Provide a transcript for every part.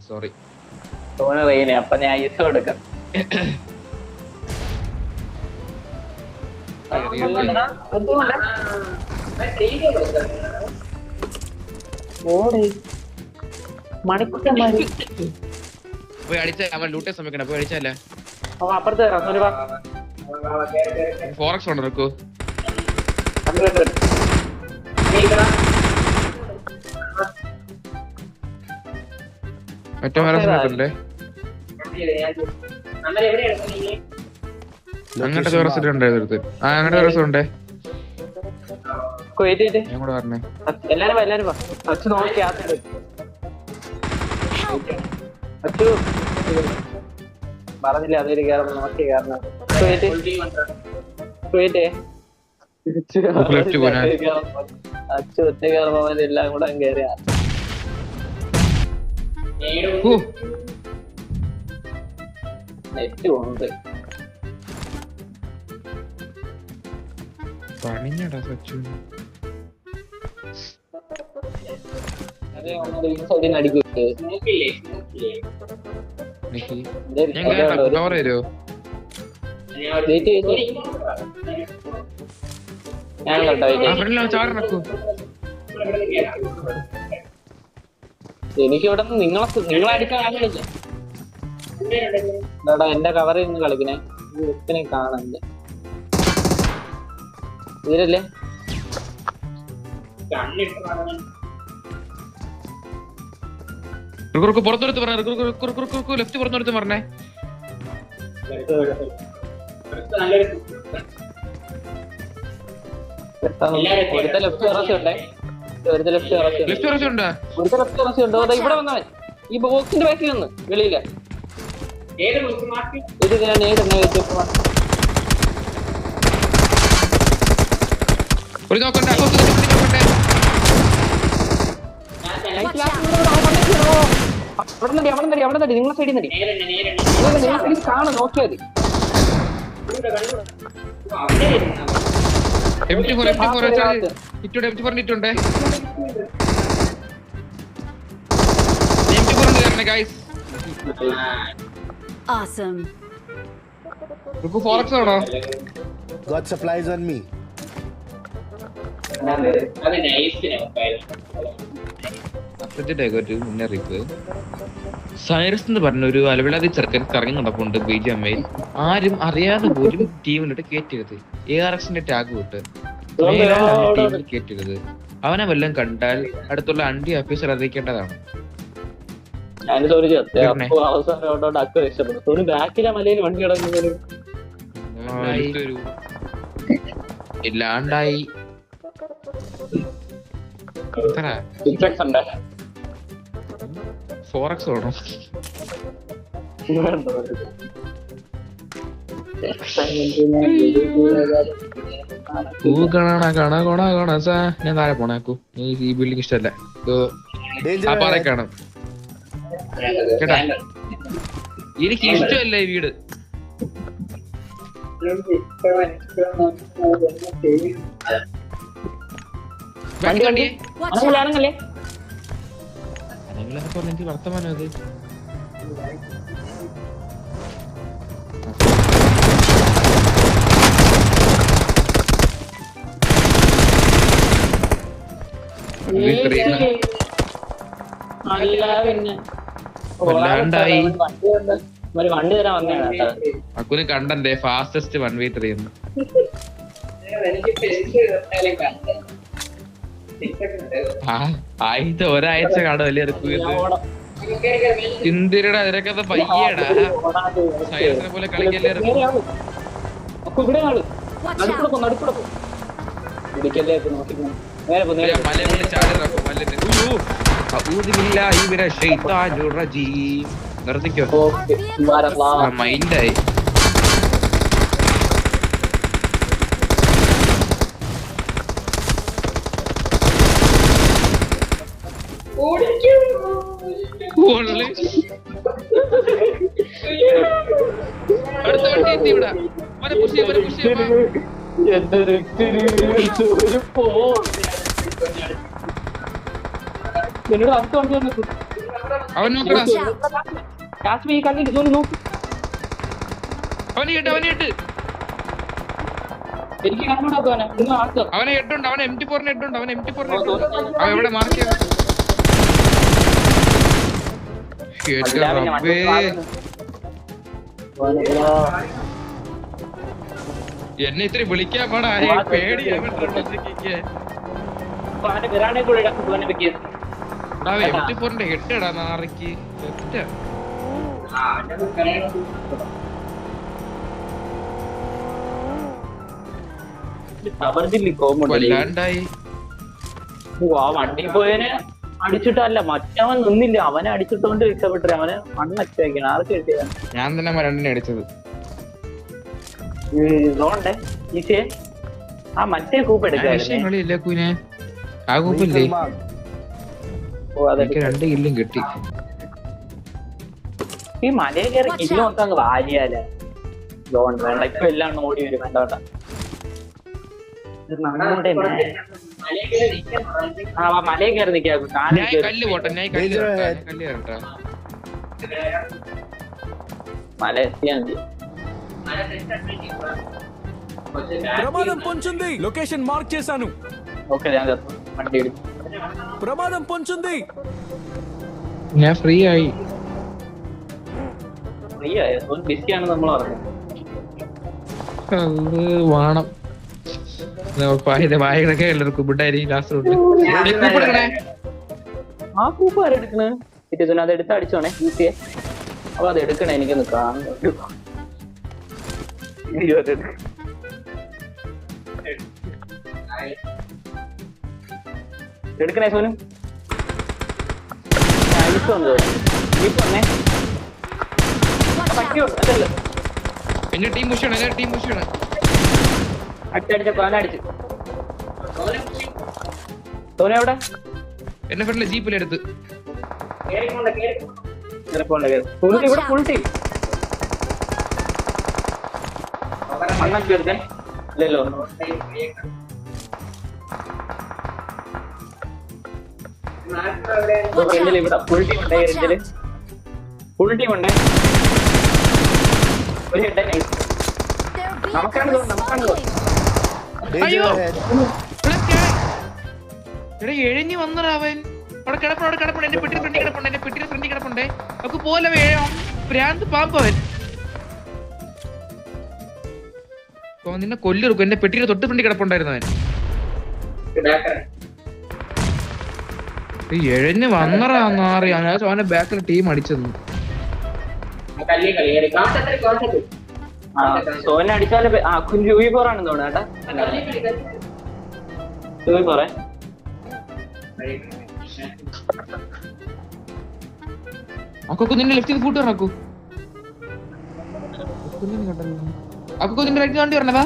Sorry. അപ്പൊ ഞാൻ ice കൊടുക്കാം. മണിക്കൂട്ടന്മാര് പോയി അടിച്ച അവൻ ലൂട്ടേ സമയക്കണ്ട. പോയി അടിച്ചല്ലേ അപ്പുറത്ത് ഫോറക്സ് ഉണ്ടോ നിനക്കോ? മറ്റേ മരണ്ടേ അങ്ങനത്തെ ദിവസം ഉണ്ടായിരുന്നു. ആ അങ്ങനത്തെ ദിവസം ഉണ്ടേ. ഞാൻ കൂടെ പറഞ്ഞേ. എല്ലാരും അച്ഛൻ നോക്കി അച്ചു പറഞ്ഞില്ല അതൊരു കയറുമ്പോ നോക്കി കാരണം അച്ചു ഒറ്റ കയറുമ്പോ എല്ലാം കൂടെ കയറിയ നെറ്റ് ഉണ്ട്. പണിഞ്ഞടാ സച്ചു. എനിക്ക് ഇവിടെ നിങ്ങളെ അടിക്കാൻ ആഗ്രഹിച്ച എന്റെ കവറിൽ നിന്ന് കളിക്കണേ. ഇതിനെ കാണണ്ടേ ഇതിലല്ലേ പുറത്തെടുത്ത് പറഞ്ഞ ലെഫ്റ്റ് പുറത്തെടുത്ത് പറഞ്ഞേ. ഇവിടെ വന്നവൻ ഈ ബോക്സിന്റെ ബാക്കിൽ നിന്ന് വെളിയില്ല. ഇത് ഞാൻ നേരിടുന്ന അവിടെ നിങ്ങളെ സൈഡിൽ നടി കാണും നോക്കിയാൽ Got supplies on me. മുന്നറിയിപ്പ്. സൈറസ് എന്ന് പറഞ്ഞ ഒരു അലവിലാതി ചെറുക്കൻ കറങ്ങി നടപ്പുണ്ട് ബിജിഎംഐയിൽ. ആരും അറിയാതെ പോലും ടീമിലിട്ട് കയറ്റരുത്. ARXന്റെ ടാഗ് വിട്ട് ടീമിൽ കയറ്റരുത്. അവനെ വല്ലതും കണ്ടാൽ അടുത്തുള്ള അണ്ടി ഓഫീസർ അറിയിക്കേണ്ടതാണ്. ഇല്ലാണ്ടായി ഫോറക്സ് വേണോ? ഞാൻ താഴെ പോണേക്കൂ. ഈ ബിൽഡിംഗ് ഇഷ്ടല്ല. ആ പാറ കാണാം കേട്ടാ. എനിക്ക് ഇഷ്ടമല്ല ഈ വീട്. എനിക്ക് വർത്തമാനം അത് വല്ലാണ്ടായി. വണ്ടി തരാൻ വന്നേ അക്കുന് കണ്ടന്റെ ഫാസ്റ്റസ്റ്റ് 1v3 എന്ന്. ആദ്യത്തെ ഒരാഴ്ച കാണും വലിയ ഇന്ത്യയുടെ അതിനൊക്കെ പയ്യടാ. സൈറസിനെ പോലെ കളിക്കല്ലേ. നിർത്തിക്കോ മൈൻഡായി. അടുത്ത വണ്ടി എത്തി ഇവിടെ. എന്നോട് അടുത്ത വണ്ടി അവൻ നോക്കടാ. Watch out! കാശ്മീർ കണ്ടിട്ട് സോനു നോക്ക്. അവനെ കേട്ട് എനിക്ക് കണ്ടുകൂടാ അവനെ. നിങ്ങൾ ആൾക്ക് അവനെ ഹെഡുണ്ട്. അവൻ MT4 ഹെഡുണ്ട്. അവൻ MT4 അവൻ എവിടെ മാർക്ക് ചെയ്ത എന്നെ ഇത്ര വിളിക്കാൻ പാടാ. പേടിയാണ് അവന്റെ വിരാണെ കൂടെ സോനെ വെക്കിയത്. MT4 ഹെഡ് ഇടാ നാറിക്ക്. കൊല്ലാണ്ടായി. ആ വണ്ടി പോയതിന് അടിച്ചിട്ടല്ല, മറ്റവൻ നിന്നില്ല, അവനെ അടിച്ചിട്ടോണ്ട് രക്ഷപ്പെട്ടു. അവനെ മണ്ണച്ചേക്കണം. ആർക്ക് കിട്ടിയ ഞാൻ തന്നെ രണ്ടിനെ അടിച്ചത്. ഇതോണ്ടേ ഈസിയെ ആ മറ്റേ കൂപ്പ് എടുക്കാല്ലേ. കുനെ ആ കൂപ്പില്ലേ? ഓ അതെ, എനിക്ക് 2 കില്ലും കിട്ടി. ഈ മലയെ കയറി കില്ല് നോക്കാൻ വാരിയാലേ. ലോൺ വേണ്ട, ഇപ്പൊ എല്ലാം ഓടി വരും. വേണ്ട മലയെ കയറി നിൽക്കാ. കല്ല് പോട്ടെ, ഞാൻ കല്ല് കയറട്ടെ. മല എത്തിയാ മതി. ప్రమాదం పొంచుంది. లొకేషన్ మార్క్ చేశాను. ഓക്കെ ഞാൻ വണ്ടി എടുക്കും. ప్రమాదం పొంచుంది. ഞാൻ ഫ്രീ ആയി. ഫ്രീ ആയോ? ബിസിയാണ് നമ്മൾ പറഞ്ഞത്. വേണം വായനൊക്കെ എല്ലാവർക്കും ബുഡായിരിക്കും. ലാസ്റ്റ് ആ കൂപ്പ് ആരെടുക്കണേ? ഇത് അത് എടുത്ത് അടിച്ചോണേ ഈസിയെ. അപ്പൊ അത് എടുക്കണേ, എനിക്കൊന്ന് കാണുന്നു. എടുക്കണേ സോനു. എന്റെ ടീം പുഷാണ്. അടിച്ചടിച്ച പാലടിച്ച് സോനു എവിടെ? എന്നെ ഫ്രണ്ടിലെ ജീപ്പിലെടുത്ത് ഇവിടെ ഫുൾ ടീം മണ്ണൊക്കെ എടുക്കാൻ ഇല്ലല്ലോ. ഇവിടെ ഫുൾ ടീം ഉണ്ടേ. ഫുൾ ടീം ഉണ്ടേ. ഒരു ഹെഡ് നൈസ്. നമുക്കാണ് Danger ahead. എഴഞ്ഞു വന്നറാവൻ. അവിടെ കിടപ്പുണ്ട്. എന്റെ പെട്ടിയുടെ ഫ്രണ്ടി കിടപ്പുണ്ടേ. നമുക്ക് പോലെ വേണം. പ്രാന്ത് പാമ്പവൻ. നിന്നെ കൊല്ലെടുക്കും. എന്റെ പെട്ടിയുടെ തൊട്ട് ഫ്രണ്ടി കിടപ്പുണ്ടായിരുന്നവൻ. എഴഞ്ഞു വന്നറാറി. അവന്റെ ബാക്കിൽ ടീം അടിച്ചെന്നു. സോനെ അടിച്ചാല് ആണെന്ന് തോന്നുന്നു. കേട്ടാ അക്കൊക്കെ നിന്റെ ലെഫ്റ്റ് ഫൂട്ട് ഇറക്കൂ. അക്കൊക്കെ നിന്റെ റൈറ്റ് വണ്ടി പറഞ്ഞതാ.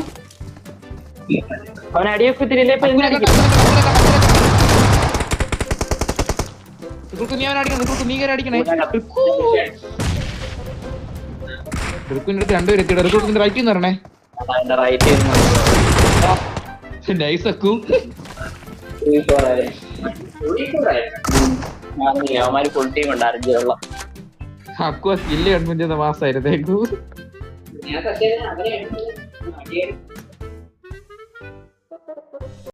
അവനെ അടിയൊക്കെ തിരിയില്ലേ. നീ കയറി അടിക്കണേ. രണ്ടുപേരും എത്തിയിട്ട് റൈറ്റ് പറഞ്ഞേ. നൈസ് അക്കു. അവന്മാര് ഫുൾ ടീം ഉണ്ട്. അറിഞ്ഞുള്ള അക്കു സ്കില്ല് കൺവിൻസ് ചെയ്ത മാസമായിരുന്നേക്കു.